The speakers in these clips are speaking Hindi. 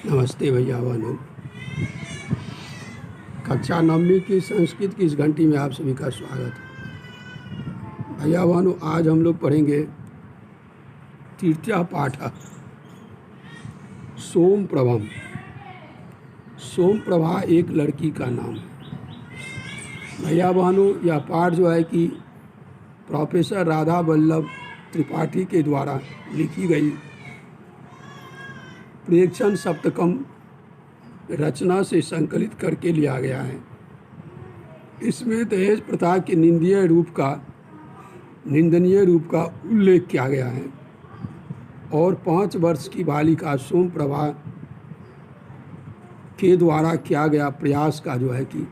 नमस्ते भैया बहनों। कक्षा नववीं की संस्कृत की इस घंटी में आप सभी का स्वागत है। भैया बहनों, आज हम लोग पढ़ेंगे तृतीया पाठ सोम प्रभम। सोम प्रभा एक लड़की का नाम है। भैया बहनों, यह पाठ जो है कि प्रोफेसर राधा वल्लभ त्रिपाठी के द्वारा लिखी गई प्रेक्षण सप्तकम रचना से संकलित करके लिया गया है। इसमें दहेज प्रथा के निंदनीय रूप का उल्लेख किया गया है और 5 वर्ष की बालिका सोम प्रभा के द्वारा किया गया प्रयास का जो है कि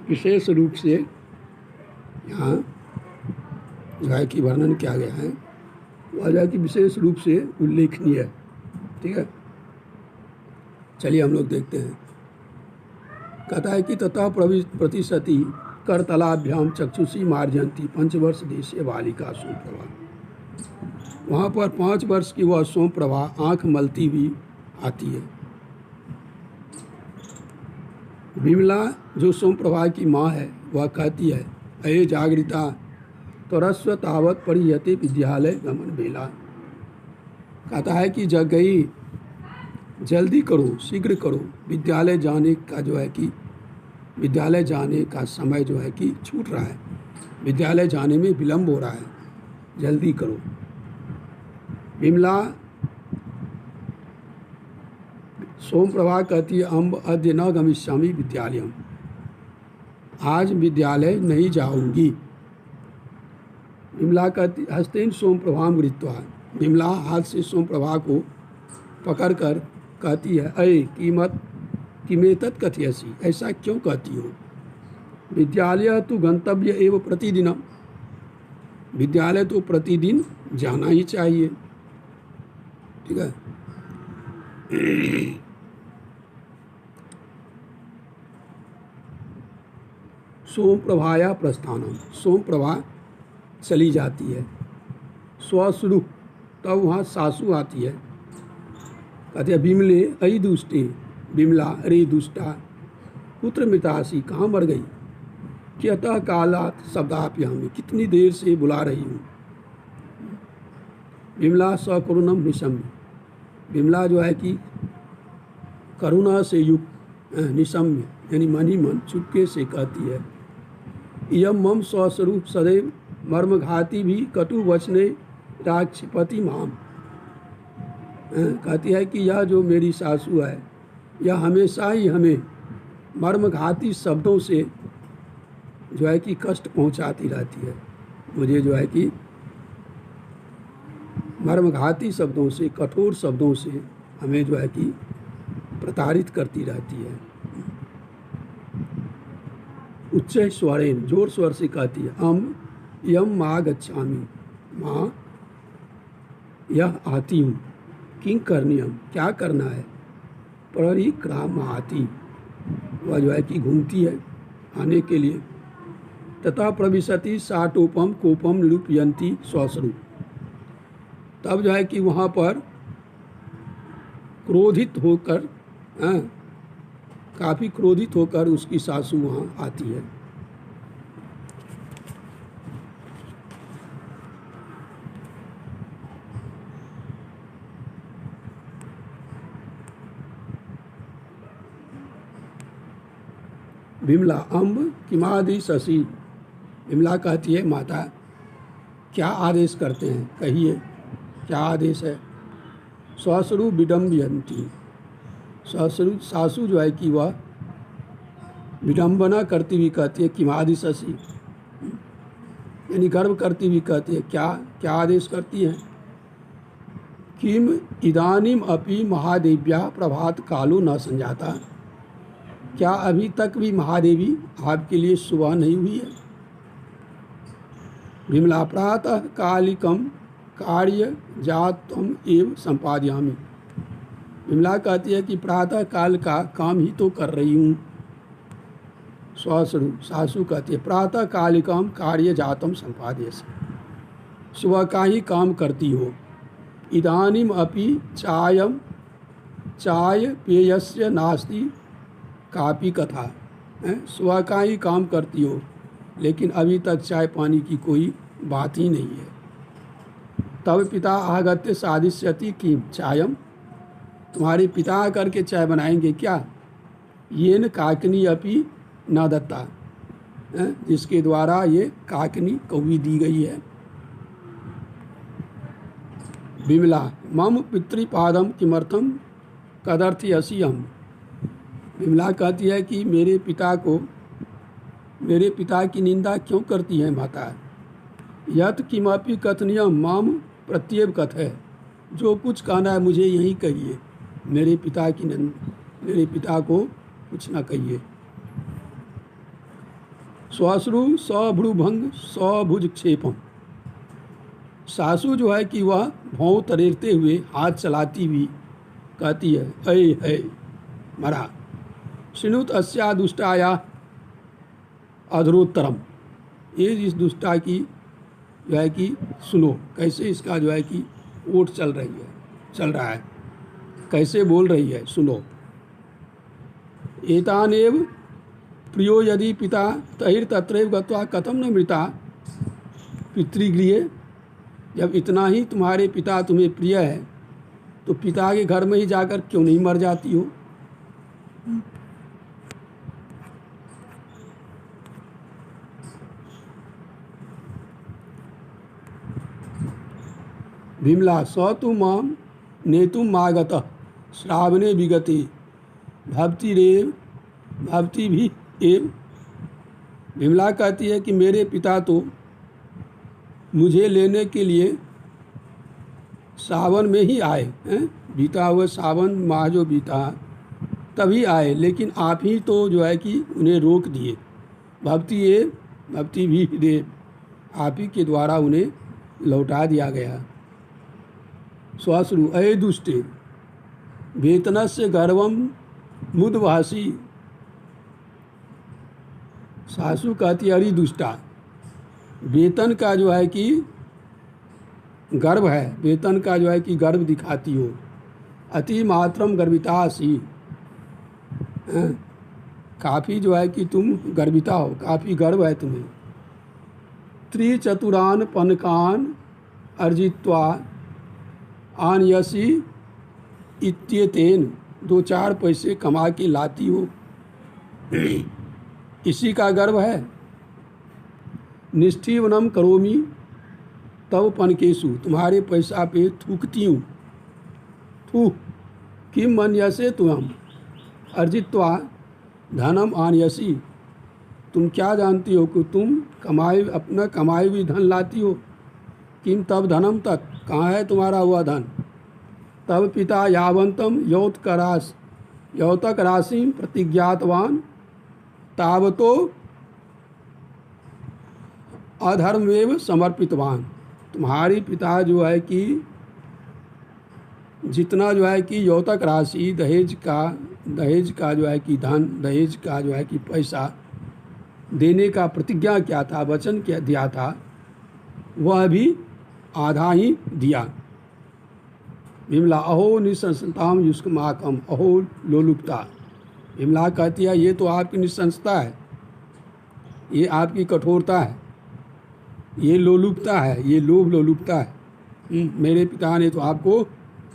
विशेष रूप से यहाँ जो है कि वर्णन किया गया है, वह जो है कि विशेष रूप से उल्लेखनीय है। ठीक है, चलिए हम लोग देखते हैं। कहता है कि तथा प्रतिशती करतलाभ्याम चक्षुषी मार्जंती 5 वर्ष देशीय बालिका सोम प्रभा। वहाँ पर 5 वर्ष की वह सोम प्रभा आँख मलती हुई आती है। विमला जो सोम प्रभा की माँ है वह कहती है, अये जागृता त्वरस्व तावत परिहते विद्यालय गमन बेला। कहता है कि जग गई, जल्दी करो, शीघ्र करो, विद्यालय जाने का जो है कि विद्यालय जाने का समय जो है कि छूट रहा है, विद्यालय जाने में विलम्ब हो रहा है, जल्दी करो। विमला सोम प्रभा कहती है, अम्ब अद्य न गमिष्यामि विद्यालयम, आज विद्यालय नहीं जाऊंगी। विमला कहती हस्तेन सोम प्रभा गृहीत्वा, विमला हाथ से सोम प्रभा को पकड़कर कहती है, अये किमेतत् कथयसि, ऐसा क्यों कहती हो। विद्यालय तो गंतव्य एवं प्रतिदिनम, विद्यालय तो प्रतिदिन जाना ही चाहिए। ठीक है। सोम प्रभाया प्रस्थानम, सोम प्रभा चली जाती है। स्वश्रु, तब वहाँ सासू आती है। कहते हैं, विमले अयि दुष्टे, विमला अरे दुष्टा, पुत्र मृतासी, कहाँ मर गई। कि अतः कालात शब्दाप्यामी, कितनी देर से बुला रही हूँ। विमला सकरुणम निशम्य, विमला जो है कि करुणा से युक्त निशम्य यानी मन ही मन चुपके से कहती है, इयम मम स्वस्वरूप सदैव मर्मघाती भी कटु वचने राक्षिपति माम। कहती है कि यह जो मेरी सासू है यह हमेशा ही हमें मर्मघाती शब्दों से जो है कि कष्ट पहुंचाती रहती है। मुझे जो है कि मर्मघाती शब्दों से, कठोर शब्दों से हमें जो है कि प्रताड़ित करती रहती है। उच्च स्वरेन, जोर स्वर से कहती है, यम माँ गच्छामि, माँ यह आती हूँ, किंग करनियम, क्या करना है। परिक्रामाति, वह जो है कि घूमती है आने के लिए। तथा प्रविशति साटोपम कोपम निरूपयंती स्वस्वरूप, तब जो है कि वहाँ पर क्रोधित होकर, काफ़ी क्रोधित होकर उसकी सासू वहाँ आती है। विमला अम्ब किमादि शशि, विमला कहती है, माता क्या आदेश करते हैं, कहिए क्या आदेश है। स्वस्वरूप विडम्बयंती, स्वस्वरूप सासू जो है कि वह विडम्बना करती हुई कहती है, किमादि शशि यानी गर्व करती हुई कहती है, क्या आदेश करती हैं। किम इदानीम अपि महादेव्या प्रभात कालो न संजाता, क्या अभी तक भी महादेवी आपके लिए सुबह नहीं हुई है। विमला प्रातः कालिकम कार्य जातम एव संपादयामि, विमला कहती है कि प्रातः काल का काम ही तो कर रही हूँ। स्वस्वरूप सासू कहती है, प्रातः कालिकम कार्य जातम संपादयसि, सुबह का ही काम करती हो। इदानीम अपि चायम चाय पेयस्य नास्ति कापी कथा। सुबह का ही काम करती हो, लेकिन अभी तक चाय पानी की कोई बात ही नहीं है। तब पिता आगत्य साधिष्यति कि चायम, तुम्हारे पिता आकर के चाय बनाएंगे क्या? ये न काकनी अपि न दत्ता, जिसके द्वारा ये काकनी कौवी दी गई है। विमला मम पितृपादम किमर्थम कदर्थी असियम। विमला कहती है कि मेरे पिता की निंदा क्यों करती है माता? यत किमपि कथनीयम माम प्रत्येव कथय, जो कुछ कहना है मुझे यही कहिए, मेरे पिता को कुछ ना कहिए। श्वश्रु सभ्रुभंग सभुज क्षेपम। सासू जो है कि वह भौं तरेरते हुए हाथ चलाती हुई कहती है, है मरा। श्रृणुत अस्या दुष्टाया अधरोत्तरम। ये इस दुष्टा की जो है कि सुनो, कैसे इसका जो है कि ओट चल रहा है, कैसे बोल रही है, सुनो। एतानेव प्रियो यदि पिता तहिर तत्रैव गत्वा कथम न मृता पितृगृहे। जब इतना ही तुम्हारे पिता तुम्हें प्रिय है तो पिता के घर में ही जाकर क्यों नहीं मर जाती हो? विमला स तु माम नेतुम मागतः श्रावणे विगते भवती भी एव। विमला कहती है कि मेरे पिता तो मुझे लेने के लिए सावन में ही आए हैं, बीता हुआ सावन माह जो बीता तभी आए, लेकिन आप ही तो जो है कि उन्हें रोक दिए। भवती भी देव, आप ही के द्वारा उन्हें लौटा दिया गया। श्वश्रु अये दुष्टे वेतनस्य गर्वम मुदभासी। सासू कहती अरे दुष्टा, वेतन का जो है कि गर्व है, वेतन का जो है कि गर्व दिखाती हो। अति मात्रम गर्वितासी, काफ़ी जो है कि तुम गर्विता हो, काफ़ी गर्व है तुम्हें। त्रिचतुरान पनकान अर्जित्वा आनयसी इत्येतेन, 2-4 पैसे कमा के लाती हो, इसी का गर्व है। निष्ठीवनम करोमी तव पनकेशु, तुम्हारे पैसा पे थूकती हूँ। थू किम मनयसे तुम अर्जित्वा धनम आनयसी, तुम क्या जानती हो कि तुम अपना कमाई हुई धन लाती हो। किम तब धनम तक, कहाँ है तुम्हारा हुआ धन? तब पिता यावंतम यौतक राशि प्रतिज्ञातवान तावतो अधर्ममेव समर्पितवान। तुम्हारी पिता जो है कि जितना जो है कि यौतक राशि दहेज का जो है कि धन, दहेज का जो है कि पैसा देने का प्रतिज्ञा क्या था, वचन क्या दिया था, वह भी आधा ही दिया। विमला अहो निसंसताम युष्माकम अहो लोलुपता। विमला कहती है ये तो आपकी निसंसता है, ये आपकी कठोरता है, ये लोलुपता है, ये लोभ लोलुपता है। मेरे पिता ने तो आपको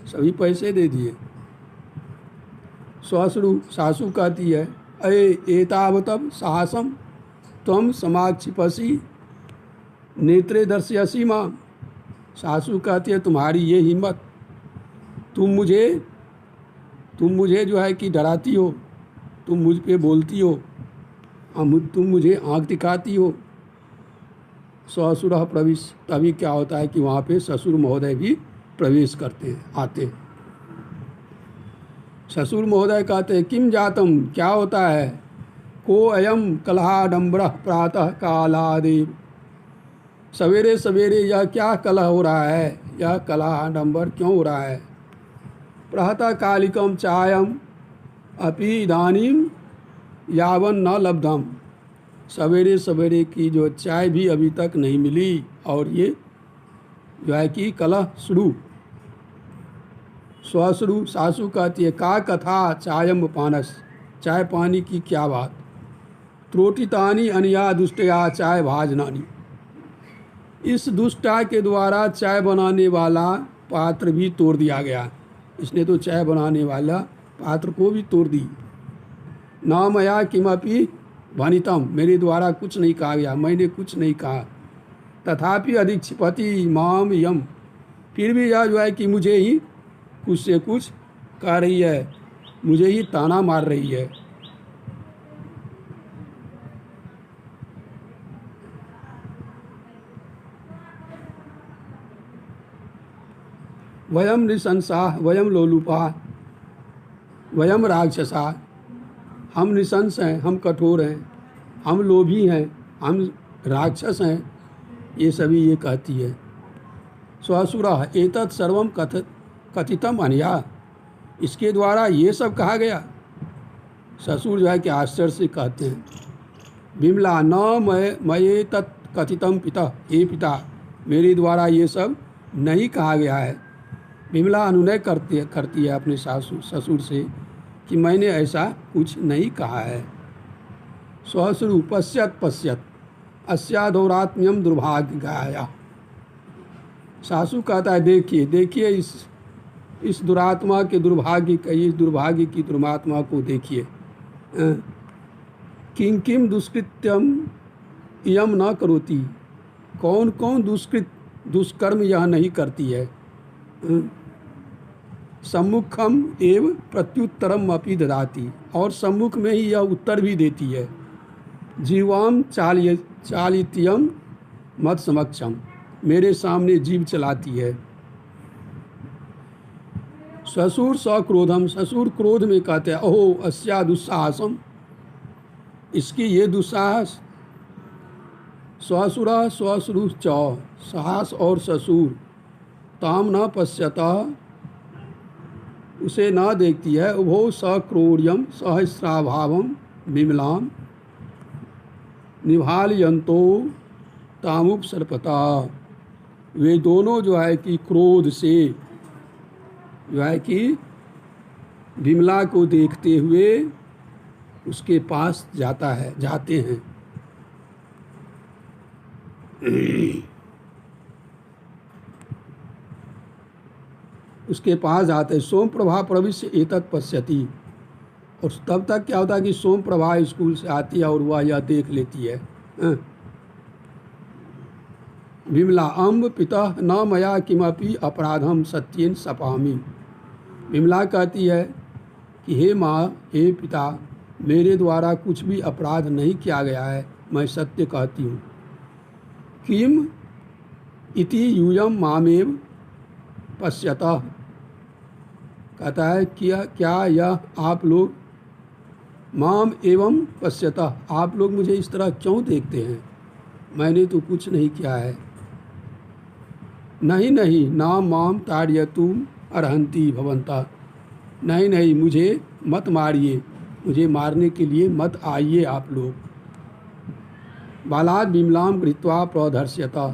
सभी पैसे दे दिए। श्वश्रु सासू कहती है अये एतावतम साहसम त्वं समाक्षिपसी नेत्रे दर्शयसी मां। सासू कहती है तुम्हारी ये हिम्मत, तुम मुझे जो है कि डराती हो, तुम मुझ पे बोलती हो, तुम मुझे आँख दिखाती हो। ससुर प्रवेश, तभी क्या होता है कि वहाँ पे ससुर महोदय भी प्रवेश करते हैं, आते हैं। ससुर महोदय कहते हैं किम जातम, क्या होता है? को अयम कलहाडम्बर प्रातः कालादेव, सवेरे सवेरे यह क्या कलह हो रहा है, यह कलहाडम्बर क्यों हो रहा है? प्रातः कालिकम चायम अपि इदानीम यावन न लब्धम, सवेरे सवेरे की जो चाय भी अभी तक नहीं मिली और ये जो है कि कलह शुरू। ससुरु सासू कहती है का कथा चायम पानस, चाय पानी की क्या बात। त्रोटितानी अनिया दुष्टया चाय भाजनानी, इस दुष्टा के द्वारा चाय बनाने वाला पात्र भी तोड़ दिया गया। इसने तो चाय बनाने वाला पात्र को भी तोड़ दी। न मया किमपि भनितम, मेरे द्वारा कुछ नहीं कहा गया, मैंने कुछ नहीं कहा। तथापि अधिक्षिपति माम यम, फिर भी यह जो है कि मुझे ही कुछ से कुछ कह रही है, मुझे ही ताना मार रही है। वयम नृशंसा वयम लोलुपा वयम राक्षसा, हम नृशंस हैं, हम कठोर हैं, हम लोभी हैं, हम राक्षस हैं, ये सभी ये कहती है। स्वसुरः एतत् सर्वम कथितम अनया, इसके द्वारा ये सब कहा गया। ससुर जो है कि आश्चर्य से कहते हैं। विमला न मये तत् कथितम पिता, हे पिता, मेरे द्वारा ये सब नहीं कहा गया है। विमला अनुनय करती है अपने ससुर से कि मैंने ऐसा कुछ नहीं कहा है। ससुरु पश्यत पश्यत अस्याधौरात्म्यम दुर्भाग्य गाया, सासू कहता है देखिए देखिए इस दुरात्मा के दुर्भाग्य का, इस दुर्भाग्य की दुर्मात्मा को देखिए। किं किम दुष्कृत्यम इयम न करोति, कौन कौन दुष्कर्म यह नहीं करती है। सम्मुखम एव प्रत्युत्तरम अपि ददाति, और सम्मुख में ही यह उत्तर भी देती है। जीवाम चालित्यम मत समक्षम, मेरे सामने जीव चलाती है। ससुर सक्रोधम, ससुर क्रोध में कहते हैं अहो अस्या दुस्साहसम, इसकी ये दुस्साहस। ससुरा ससुरु च, साहस और ससुर, ताम न पश्यता, उसे न देखती है। उभो सक्रोर्यम सहस्राभावम विमलाम निभालयंतो तामुपसर्पता, वे दोनों जो है कि क्रोध से जो है कि विमला को देखते हुए उसके पास जाते हैं। उसके पास जाते हैं। सोम प्रभा प्रविश्य एतत् पश्यति, और तब तक क्या होता है कि सोम प्रभा स्कूल से आती है और वह यह देख लेती है। विमला अम्ब पिता न मया किमपि अपराधम सत्येन सपामि, विमला कहती है कि हे माँ हे पिता, मेरे द्वारा कुछ भी अपराध नहीं किया गया है, मैं सत्य कहती हूँ। किम इति यूयम मामेव पश्यतः, कहता है क्या यह आप लोग माम एवं पश्यतः, आप लोग मुझे इस तरह क्यों देखते हैं, मैंने तो कुछ नहीं किया है। नहीं नहीं ना माम ताड़यतुम अर्हन्ति भवन्तः, नहीं नहीं मुझे मत मारिए, मुझे मारने के लिए मत आइए आप लोग। बालाद विमलाम गृहीत्वा प्रदर्श्यता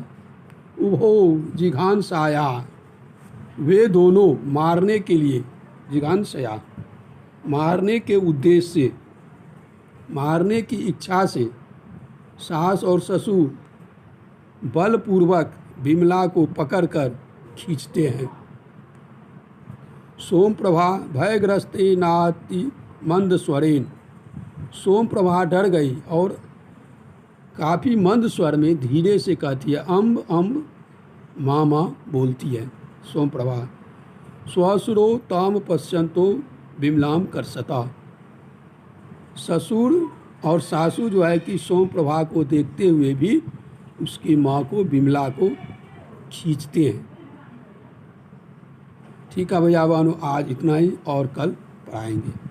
उभो जिघांसाया, वे दोनों मारने के लिए, जिघांसया मारने के उद्देश्य से, मारने की इच्छा से सास और ससुर बलपूर्वक विमला को पकड़कर खींचते हैं। सोम प्रभा भयग्रस्ते नाति मंद स्वरेन, सोम प्रभा डर गई और काफ़ी मंद स्वर में धीरे से कहती है। अम्ब अम्ब मामा बोलती है सोम प्रभा। स्वसुरो ताम पश्यंतो विमलाम करसता, ससुर और सासू जो है कि सोम प्रभा को देखते हुए भी उसकी माँ को, विमला को खींचते हैं। ठीक है भैया बहनों, आज इतना ही और कल पढ़ाएंगे।